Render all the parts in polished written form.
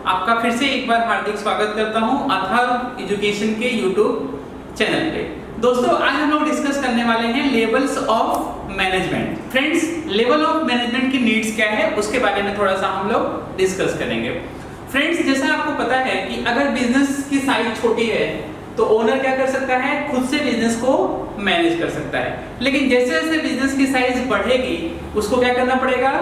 आपका फिर से एक बार हार्दिक स्वागत करता हूं अथर्व एजुकेशन के यूट्यूब चैनल पे। दोस्तों, आज हम लोग डिस्कस करने वाले हैं levels of management. Friends, level of management की नीड्स क्या है उसके बारे में थोड़ा सा हम लोग डिस्कस करेंगे। फ्रेंड्स, जैसा आपको पता है कि अगर बिजनेस की साइज छोटी है तो ओनर क्या कर सकता है, खुद से बिजनेस को मैनेज कर सकता है। लेकिन जैसे जैसे बिजनेस की साइज बढ़ेगी उसको क्या करना पड़ेगा,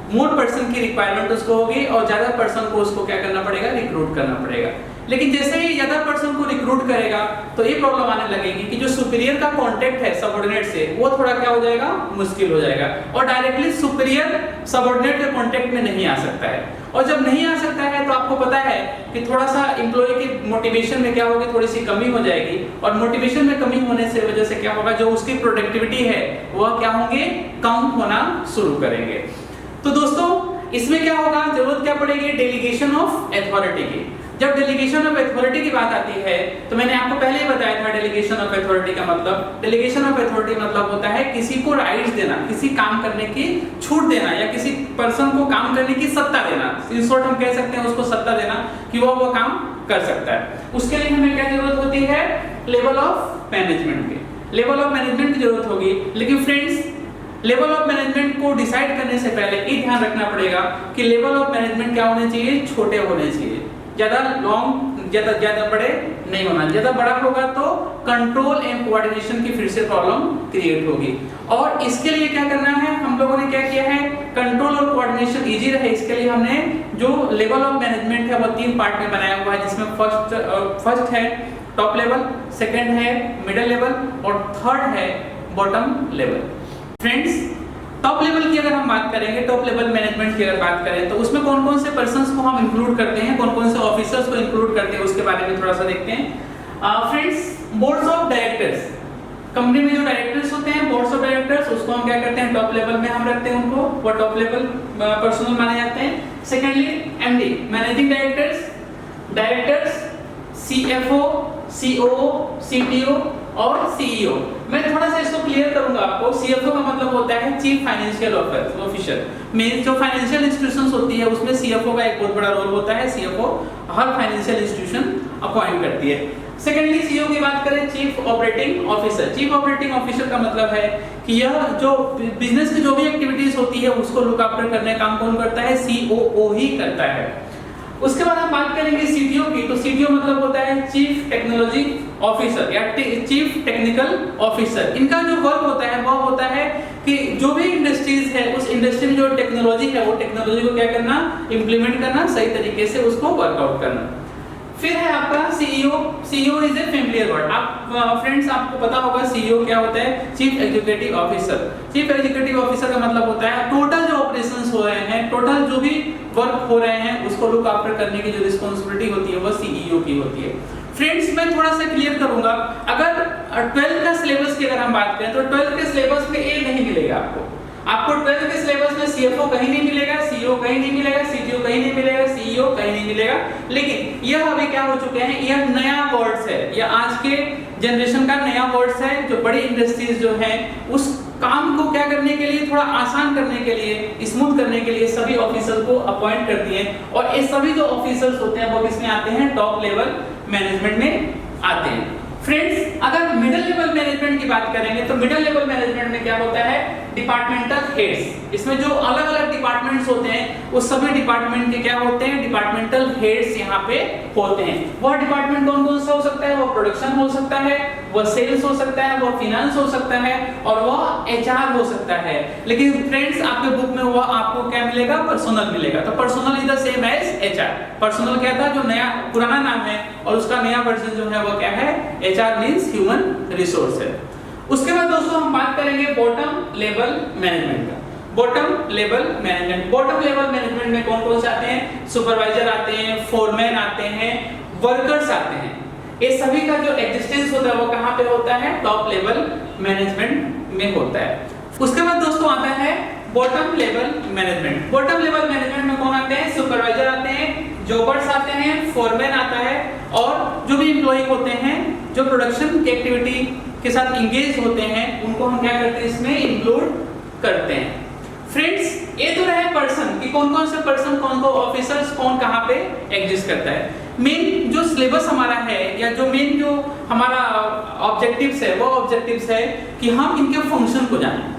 मोर पर्सन की रिक्वायरमेंट उसको होगी और ज्यादा पर्सन को उसको क्या करना पड़ेगा, रिक्रूट करना पड़ेगा। लेकिन जैसे ही ज्यादा पर्सन को रिक्रूट करेगा तो ये प्रॉब्लम आने लगेगी कि जो सुपीरियर का कांटेक्ट है सबऑर्डिनेट से वो थोड़ा क्या हो जाएगा, मुश्किल हो जाएगा और डायरेक्टली सुपीरियर सबऑर्डिनेट के कांटेक्ट में नहीं आ सकता है। और जब नहीं आ सकता है तो आपको पता है कि थोड़ा सा एम्प्लॉय की मोटिवेशन में क्या होगी, थोड़ी सी कमी हो जाएगी और मोटिवेशन में कमी होने से वजह से क्या होगा, जो उसकी प्रोडक्टिविटी है वह क्या होंगे, कम होना शुरू करेंगे। तो दोस्तों, इसमें क्या होगा, जरूरत क्या पड़ेगी, डेलीगेशन ऑफ अथॉरिटी की। जब डेलीगेशन ऑफ अथॉरिटी की बात आती है तो मैंने आपको पहले ही बताया था डेलीगेशन ऑफ अथॉरिटी का मतलब। डेलीगेशन ऑफ अथॉरिटी मतलब होता है किसी को राइट्स देना, किसी काम करने की छूट देना या किसी पर्सन को काम करने की सत्ता देना। इन शॉर्ट हम कह सकते हैं उसको सत्ता देना कि वो काम कर सकता है। उसके लिए हमें क्या जरूरत होती है, लेवल ऑफ मैनेजमेंट की। लेवल ऑफ मैनेजमेंट की जरूरत होगी। लेकिन फ्रेंड्स, लेवल ऑफ मैनेजमेंट को डिसाइड करने से पहले ये ध्यान रखना पड़ेगा कि लेवल ऑफ मैनेजमेंट क्या होने चाहिए, छोटे होने चाहिए। ज्यादा लॉन्ग ज्यादा बड़े नहीं होना। ज्यादा बड़ा होगा तो कंट्रोल एंड कोऑर्डिनेशन की फिर से प्रॉब्लम क्रिएट होगी। और इसके लिए क्या करना है, हम लोगों ने क्या किया है, कंट्रोल और कोऑर्डिनेशन इजी रहे इसके लिए हमने जो लेवल ऑफ मैनेजमेंट है वो 3 पार्ट में बनाया हुआ है, जिसमें फर्स्ट है टॉप लेवल, सेकंड है मिडिल लेवल और थर्ड है bottom level. Friends, top level की अगर हम बात करेंगे, टॉप लेवल मैनेजमेंट की अगर बात करें तो उसमें कौन कौन से पर्संस को हम इंक्लूड करते हैं, कौन कौन से ऑफिसर्स को इंक्लूड करते हैं उसके बारे में थोड़ा सा देखते हैं। Friends, boards of directors, company में जो डायरेक्टर्स होते हैं, बोर्ड्स ऑफ डायरेक्टर्स, उसको हम क्या करते हैं, टॉप लेवल में हम रखते हैं उनको, वो टॉप लेवल पर्सनल माने जाते हैं। Secondly MD, managing directors, CFO, COO, CTO और सीईओ। मैं थोड़ा सा इसको क्लियर करूंगा आपको। सीएफओ का मतलब होता है चीफ फाइनेंशियल ऑफिसर। में जो फाइनेंशियल इंस्टीट्यूशंस होती है उसमें सीएफओ का एक बहुत बड़ा रोल होता है। सीएफओ हर फाइनेंशियल इंस्टीट्यूशन अपॉइंट करती है। सेकेंडली सीईओ की बात करें, chief operating officer. Chief operating officer का मतलब है कि यह जो बिजनेस की जो भी एक्टिविटीज होती है उसको लुक आफ्टर करने का काम कौन करता है, सीओओ ही करता है। उसके बाद हम बात करेंगे सीटीओ की। तो सीटीओ मतलब होता है चीफ टेक्नोलॉजी ऑफिसर या चीफ टेक्निकल ऑफिसर। इनका जो वर्क होता है वह होता है कि जो भी इंडस्ट्रीज है उस इंडस्ट्री में जो टेक्नोलॉजी है वो टेक्नोलॉजी को क्या करना, इंप्लीमेंट करना, सही तरीके से उसको वर्कआउट करना। फिर है आपका CEO. CEO is a familiar word. आप फ्रेंड्स, आपको पता होगा सीईओ क्या होता है, chief executive officer. Chief executive officer का मतलब होता है टोटल जो ऑपरेशंस हो रहे हैं, टोटल जो भी वर्क हो रहे हैं उसको लुक आफ्टर करने की जो रिस्पांसिबिलिटी होती है वो सीईओ की होती है। फ्रेंड्स, मैं थोड़ा सा क्लियर करूंगा। अगर 12th का सिलेबस की अगर हम बात करें तो 12th के सिलेबस में ये नहीं मिलेगा आपको 12th के सिलेबस में सीएफओ कहीं नहीं मिलेगा, सीईओ कहीं नहीं मिलेगा, सीटीओ कहीं नहीं मिलेगा, सीईओ कहीं नहीं मिलेगा। लेकिन यह अभी क्या हो चुके हैं, यह नया वर्ड्स है, यह आज के जनरेशन का नया वर्ड्स है जो बड़ी इंडस्ट्रीज जो है उस काम को क्या करने के लिए, थोड़ा आसान करने के लिए, स्मूथ करने के लिए सभी ऑफिसर को अपॉइंट करती है। और ये सभी जो ऑफिसर्स होते हैं वो किसमें आते हैं, टॉप लेवल मैनेजमेंट में आते हैं। फ्रेंड्स, अगर मिडिल लेवल मैनेजमेंट की बात करेंगे तो मिडिल लेवल मैनेजमेंट में क्या होता है, डिपार्टमेंटल हेड्स। इसमें जो अलग अलग डिपार्टमेंट्स होते हैं उस सभी डिपार्टमेंट के क्या होते हैं, डिपार्टमेंटल हेड्स यहाँ पे होते हैं। वह डिपार्टमेंट कौन कौन सा हो सकता है, वो प्रोडक्शन हो सकता है, वह सेल्स हो सकता है, वह फाइनेंस हो सकता है और वह एचआर हो सकता है। लेकिन फ्रेंड्स, आपके बुक में वह आपको क्या मिलेगा, पर्सनल मिलेगा। तो personnel is the same as HR. Personnel क्या था, जो नया पुराना नाम है और उसका नया वर्जन जो है वो क्या है, एचआर मींस ह्यूमन रिसोर्स है। उसके बाद दोस्तों हम बात करेंगे बॉटम लेवल मैनेजमेंट का। Bottom level management, bottom level management में कौन कौन से आते हैं, सुपरवाइजर आते हैं, फोरमैन आते हैं, वर्कर्स आते हैं। ये सभी का जो एग्जिस्टेंस होता है वो कहाँ पे होता है, टॉप लेवल मैनेजमेंट में होता है। उसके बाद दोस्तों आता है bottom level management. Bottom level management में कौन आते हैं, सुपरवाइजर आते हैं, जॉबर्स आते हैं, फोरमैन आता है और जो भी एम्प्लॉय होते हैं जो प्रोडक्शन की एक्टिविटी के साथ इंगेज होते हैं उनको हम क्या करते हैं, इसमें इंक्लूड करते हैं। फ्रेंड्स, ये तो रहे पर्सन कि कौन कौन से पर्सन, कौन कौन ऑफिसर्स, कौन कहाँ पे एग्जिस्ट करता है। मेन जो सिलेबस हमारा है या जो मेन जो हमारा ऑब्जेक्टिव्स है वो ऑब्जेक्टिव्स है कि हम इनके फंक्शन को जानें।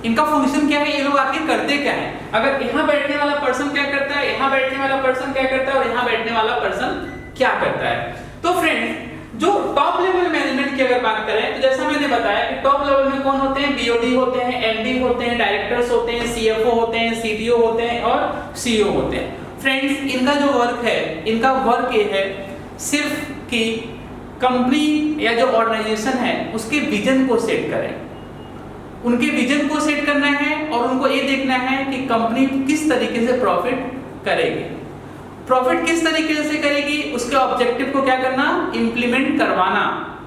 इनका फंक्शन क्या है, ये लोग आखिर करते क्या है, अगर यहाँ बैठने वाला पर्सन क्या करता है, यहाँ बैठने वाला पर्सन क्या करता है और यहाँ बैठने वाला पर्सन क्या करता है। तो फ्रेंड्स जो टॉप लेवल मैनेजमेंट की अगर बात करें तो जैसा मैंने बताया कि टॉप लेवल में कौन होते हैं, बीओडी होते हैं, एमडी होते हैं, डायरेक्टर्स होते हैं, सीएफओ होते हैं, सीटीओ होते हैं और सीईओ होते हैं। फ्रेंड्स इनका जो वर्क है, इनका वर्क ये है सिर्फ कि कंपनी या जो ऑर्गेनाइजेशन है उसके विजन को सेट करें, उनके विजन को सेट करना है और उनको ये देखना है कि कंपनी किस तरीके से प्रॉफिट करेगी, प्रॉफिट किस तरीके से करेगी, उसके ऑब्जेक्टिव को क्या करना, इंप्लीमेंट करवाना।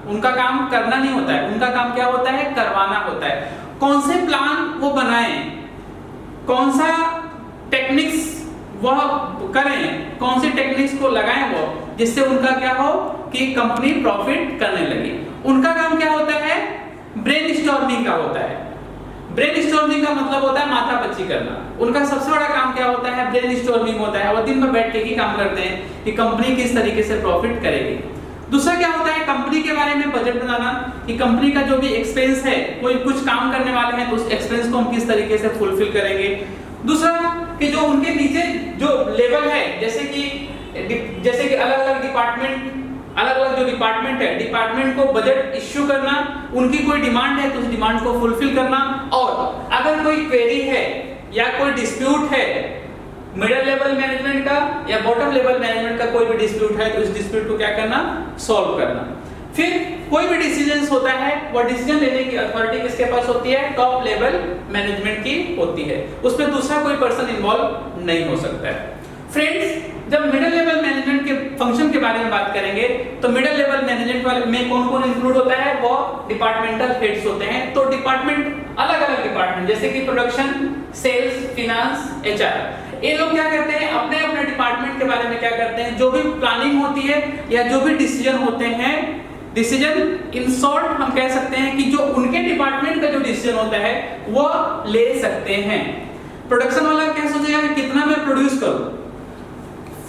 उनका काम करना नहीं होता है, उनका काम क्या होता है, करवाना होता है। कौन से प्लान वो बनाएं, कौन सा टेक्निक्स वह करें, कौन सी टेक्निक्स को लगाएं वो, जिससे उनका क्या हो कि कंपनी प्रॉफिट करने लगे। उनका काम क्या होता है, ब्रेनस्टॉर्मिंग का होता है। ब्रेनस्टॉर्मिंग का मतलब होता है माथापच्ची करना। उनका सबसे बड़ा काम क्या होता है, ब्रेनस्टॉर्मिंग होता है। वो दिन में बैठ के ही काम करते हैं कि कंपनी किस तरीके से प्रॉफिट करेगी। दूसरा क्या होता है, कंपनी के बारे में बजट बनाना कि कंपनी का जो भी एक्सपेंस है, कोई कुछ काम करने वाले हैं तो उस एक्सपेंस को हम किस तरीके से फुलफिल करेंगे। दूसरा कि जो उनके नीचे जो लेवल है, जैसे कि अलग-अलग डिपार्टमेंट, अलग-अलग जो डिपार्टमेंट है, डिपार्टमेंट को बजट इश्यू करना, उनकी कोई डिमांड है तो उस डिमांड को फुलफिल करना, और अगर कोई क्वेरी है या कोई डिस्प्यूट है मिडिल लेवल मैनेजमेंट का या बॉटम लेवल मैनेजमेंट का कोई भी डिस्प्यूट है तो उस डिस्प्यूट को क्या करना, सॉल्व करना। फिर कोई भी डिसीजंस होता है, वो डिसीजन लेने की अथॉरिटी किसके पास होती है, टॉप लेवल मैनेजमेंट की होती है, उसमें दूसरा कोई पर्सन इन्वॉल्व नहीं हो सकता है। फ्रेंड्स जब मिडिल लेवल मैनेजमेंट के फंक्शन के बारे में बात करेंगे तो मिडिल लेवल मैनेजमेंट वाले में कौन कौन इंक्लूड होता है, वो डिपार्टमेंटल हेड्स होते हैं। तो डिपार्टमेंट अलग-अलग डिपार्टमेंट जैसे कि प्रोडक्शन, सेल्स, फाइनेंस, एचआर, ये लोग क्या करते हैं, अपने अपने डिपार्टमेंट के बारे में क्या करते हैं, जो भी प्लानिंग होती है या जो भी डिसीजन होते हैं, डिसीजन इन शॉर्ट हम कह सकते हैं कि जो उनके डिपार्टमेंट का जो डिसीजन होता है वो ले सकते हैं। प्रोडक्शन वाला क्या सोचेगा कि कितना मैं प्रोड्यूस करूं,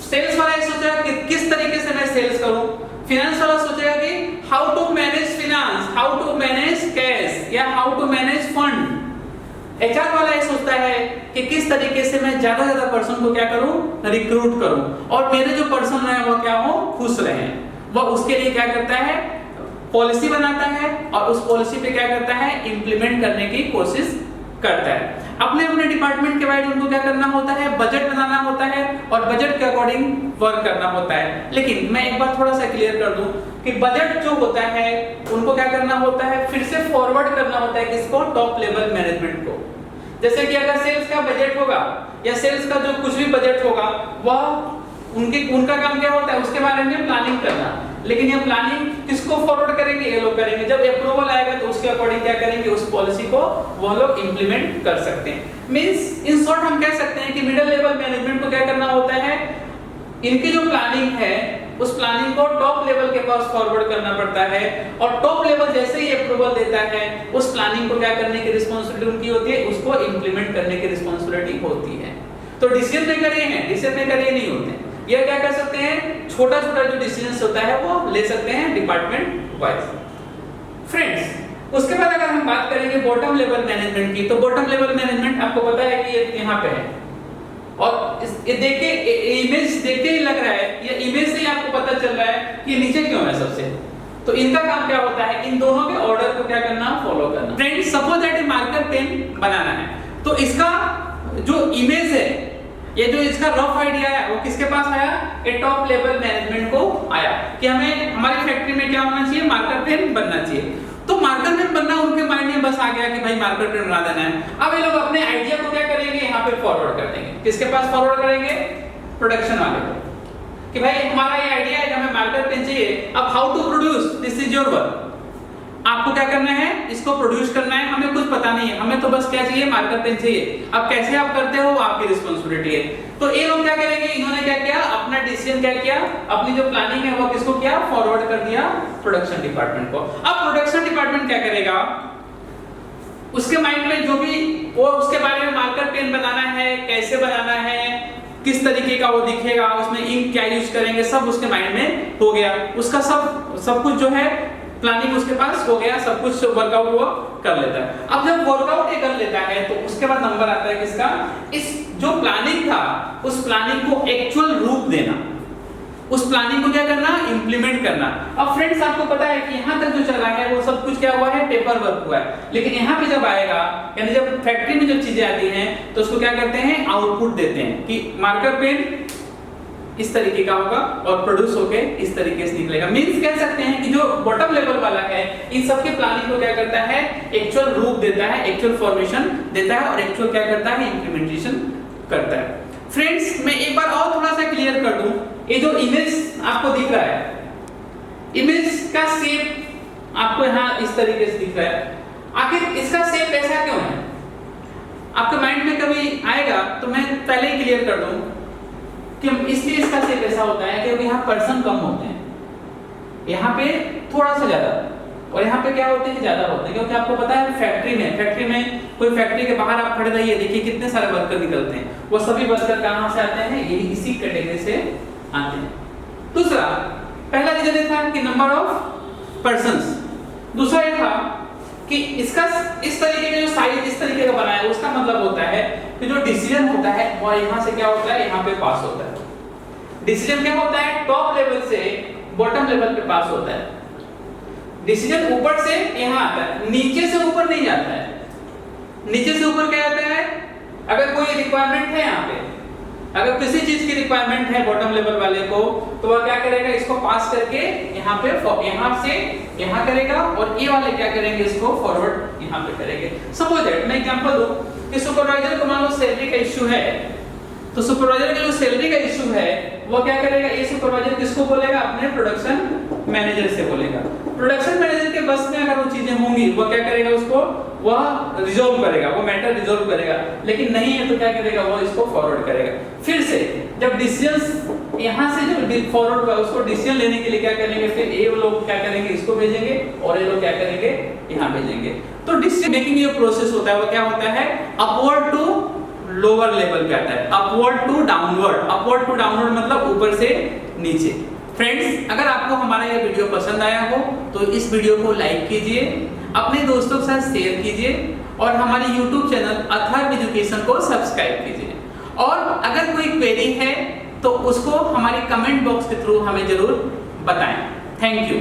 सेल्स वाला ये सोचेगा कि किस तरीके से मैं सेल्स करूं, फाइनेंस वाला सोचेगा कि how to manage finance, how to manage cash या how to manage fund. HR वाला ये सोचता है कि किस तरीके से मैं ज्यादा से ज्यादा पर्सन को क्या करूं, रिक्रूट करूं और मेरे जो पर्सन है वो क्या हो, खुश रहें। वो उसके लिए क्या करता है, पॉलिसी बनाता है और उस पॉलिसी पे क्या करता है, इंप्लीमेंट करने की कोशिश करता है। अपने अपने डिपार्टमेंट के वाइज उनको क्या करना होता है, बजट बनाना होता है और बजट के अकॉर्डिंग वर्क करना होता है। लेकिन मैं एक बार थोड़ा सा क्लियर कर दूं कि बजट जो होता है उनको क्या करना होता है, फिर से फॉरवर्ड करना होता है किसको, टॉप लेवल मैनेजमेंट को। जैसे कि अगर सेल्स का बजट होगा या सेल्स का जो कुछ भी बजट होगा वह उनका काम क्या होता है, उसके बारे में प्लानिंग करना। लेकिन ये प्लानिंग किसको फॉरवर्ड करेंगे, ये लोग करेंगे। जब अप्रूवल आएगा तो उसके अकॉर्डिंग क्या करेंगे, उस पॉलिसी को वो लोग इंप्लीमेंट कर सकते हैं। मींस इन शॉर्ट हम कह सकते हैं कि मिडिल लेवल मैनेजमेंट को क्या करना होता है, इनकी जो प्लानिंग है उस प्लानिंग को टॉप लेवल के पास फॉरवर्ड करना पड़ता है और टॉप लेवल जैसे ही अप्रूवल देता है उस प्लानिंग को क्या करने की रिस्पांसिबिलिटी उनकी होती है, उसको इंप्लीमेंट करने की रिस्पांसिबिलिटी होती है। तो डिसीजन मेकर ये हैं, डिसीजन मेकर ये नहीं होते। ये क्या कर सकते हैं, छोटा छोटा जो डिसीजंस होता है वो ले सकते हैं डिपार्टमेंट वाइज। फ्रेंड्स उसके बाद अगर हम बात करेंगे बॉटम लेवल मैनेजमेंट की, तो बॉटम लेवल मैनेजमेंट आपको पता है कि ये यहाँ पे है और ये देख के इमेज देख के ही लग रहा है, ये इमेज से ही आपको पता चल रहा है कि ये नीचे क्यों है सबसे। तो इनका काम क्या होता है, इन दोनों के ऑर्डर को क्या करना, फॉलो करना। Friends suppose that marker pen बनाना है तो इसका जो इमेज है, ये जो इसका रफ आइडिया है वो किसके पास आया, एक टॉप लेवल मैनेजमेंट को आया कि हमें हमारी फैक्ट्री में क्या होना चाहिए, मार्कर पेन बनना चाहिए। तो मार्कर पेन बनना उनके माइंड में बस आ गया कि भाई मार्कर पेन बना देना है। अब ये लोग अपने आइडिया को क्या करेंगे, यहाँ पे फॉरवर्ड कर देंगे। किसके पास फॉरवर्ड करेंगे, प्रोडक्शन वाले को, कि भाई हमारा ये आइडिया है कि हमें मार्कर पेन चाहिए। अब how to produce, this is your work. आपको क्या करना है, इसको प्रोड्यूस करना है, हमें कुछ पता नहीं है, हमें तो बस क्या चाहिए, मार्कर पेन चाहिए। अब कैसे आप करते हो आपकी रिस्पांसिबिलिटी है। तो ये लोग क्या करेंगे, इन्होंने क्या किया, अपना डिसीजन क्या किया, अपनी जो प्लानिंग है वो किसको किया, फॉरवर्ड कर दिया प्रोडक्शन डिपार्टमेंट को। अब प्रोडक्शन डिपार्टमेंट क्या करेगा, उसके माइंड में जो भी वो उसके बारे में मार्कर पेन बनाना है, कैसे बनाना है, किस तरीके का वो दिखेगा, उसमें इंक क्या यूज करेंगे, सब उसके माइंड में हो गया। उसका सब कुछ जो है प्लानिंग उसके पास हो गया, सब कुछ वर्कआउट वो कर लेता है। अब जब वर्कआउट ये कर लेता है तो उसके बाद नंबर आता है किसका, इस जो प्लानिंग था उस प्लानिंग को एक्चुअल रूप देना, उस प्लानिंग को क्या करना, इंप्लीमेंट करना। अब फ्रेंड्स आपको पता है कि यहाँ तक जो चला है वो सब कुछ क्या हुआ है, पेपर वर्क हुआ है, लेकिन यहाँ पे जब आएगा यानी जब फैक्ट्री में जब चीजें आती हैं तो उसको क्या करते हैं, आउटपुट देते हैं कि मार्कर पेन इस तरीके का होगा और प्रोड्यूस होके इस तरीके से निकलेगा। मींस कह सकते हैं कि जो बॉटम लेवल वाला है इन सब के प्लानिंग को क्या करता है, एक्चुअल रूप देता है, एक्चुअल फॉर्मेशन देता है और एक्चुअल क्या करता है, इंप्लीमेंटेशन करता है। फ्रेंड्स मैं एक बार और थोड़ा सा क्लियर कर दूं, ये जो इमेज आपको दिख रहा है, इमेज का शेप आपको यहाँ इस तरीके से दिख रहा है, आखिर इसका शेप ऐसा क्यों है, आपके माइंड में कभी आएगा तो मैं पहले ही क्लियर कर दूं कि इसलिए इसका शेप ऐसा होता है क्योंकि यहाँ पर्सन कम होते हैं, यहाँ पे थोड़ा सा ज्यादा और यहाँ पे क्या होते हैं, ज्यादा होते हैं। क्योंकि आपको पता है फैक्ट्री में कोई फैक्ट्री के बाहर आप खड़े रहिए, देखिए कितने सारे वर्कर निकलते हैं, वो सभी वर्कर कहाँ से आते हैं, ये इसी कैटेगरी से आते हैं। दूसरा, पहला रीजन था कि नंबर ऑफ पर्संस, दूसरा ये था कि इसका इस तरीके का जो साइज इस तरीके का बना है उसका मतलब होता है कि जो डिसीजन होता है वो यहाँ से क्या होता है, यहाँ पे पास होता है। डिसीजन क्या होता है, टॉप लेवल से बॉटम लेवल पे पास होता है। डिसीजन ऊपर से यहाँ आता है, नीचे से ऊपर नहीं जाता है। नीचे से ऊपर क्या आता है, अगर कोई रिक्वायरमेंट है यहाँ पे, अगर किसी चीज की रिक्वायरमेंट है बॉटम लेवल वाले को, तो वह क्या करेगा, इसको पास करके यहाँ पे यहाँ से यहाँ करेगा और ये वाले क्या करेंगे, इसको फॉरवर्ड यहाँ पे करेंगे। सपोज दैट मैं एग्जांपल दूं कि सुपरवाइजर को मान लो सैलरी का इश्यू है, तो सुपरवाइजर का जो सैलरी का इश्यू है वो क्या करेगा, ये सुपरवाइजर किसको बोलेगा, अपने प्रोडक्शन मैनेजर से बोलेगा। प्रोडक्शन मैनेजर के बस में अगर वो चीजें होंगी वो क्या करेगा, उसको वह रिजॉल्व करेगा, वो मैटर रिजॉल्व करेगा, लेकिन नहीं है तो क्या करेगा, वो इसको फॉरवर्ड करेगा। फिर से जब डिसीजंस यहाँ से जो फॉरवर्ड हुआ उसको डिसीजन लेने के लिए क्या करेंगे, फिर ये लोग क्या करेंगे, इसको भेजेंगे और ये लोग क्या करेंगे, यहाँ भेजेंगे। तो डिसीजन मेकिंग जो प्रोसेस होता है वो क्या होता है, अपवर्ड टू लोअर लेवल पे आता है, upward to downward. Upward to downward मतलब ऊपर से नीचे। फ्रेंड्स अगर आपको हमारा ये वीडियो पसंद आया हो तो इस वीडियो को लाइक कीजिए, अपने दोस्तों के साथ शेयर कीजिए और हमारे YouTube चैनल अथर्व एजुकेशन को सब्सक्राइब कीजिए। और अगर कोई क्वेरी है तो उसको हमारे कमेंट बॉक्स के थ्रू हमें जरूर बताएं। Thank you.